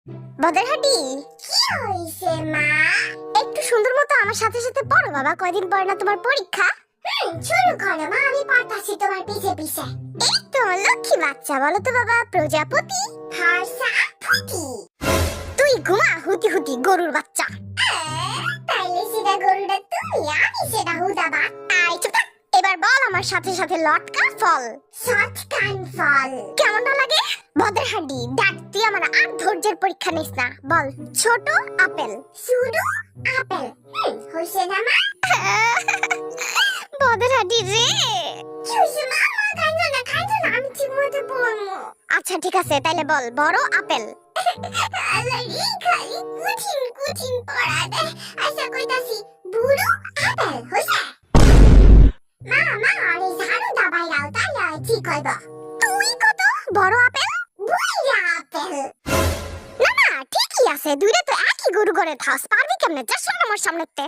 বদরহাটি, কি হইছে মা? একটু সুন্দর মতো আমার সাথে সাথে পড়ো বাবা, কয়দিন পর না তোমার পরীক্ষা। শুরু করো মা, আমি পড়তাছি তোমার পিছে পিছে। এই তো আমার লক্ষ্মী বাচ্চা, বলো তো বাবা প্রজাপতি। ফর্সা ফুটি। তুই ঘুমা হুতি হুতি গরুর বাচ্চা। তাইলে সেটা গরুটা তুমি, আমি সেটা হুদাবা। আই চুপ থাক। এবার বল আমার সাথে সাথে লটকা ফল। শতকান ফল। কেমন না লাগে? বদরহাটি দেখ, তুই আমার আর ধৈর্যের পরীক্ষা নিস না। বল ছোট আপেল। শুধু আপেল। হইছে না মা? বদরহাটি রে। কি হইছে মা? মা খাইছো না, খাইছো না, আমি ঠিক মতো বলবো। আচ্ছা ঠিক আছে, তাইলে বল বড় আপেল। আলারি খালি কঠিন কঠিন পড়া দে। আচ্ছা কইতাছি বুড়ো আপেল। হইছে? মা মা, আরে ঝাড়ু দাবাই দাও, তাইলে ঠিক হইব। তুই কত বড় আপেল? বুইড়া আপেল। না না ঠিকই আছে, দুইটা তো একই গরু করে থাস, পারবি কেমনে? যা শোন আমার সামনেতে।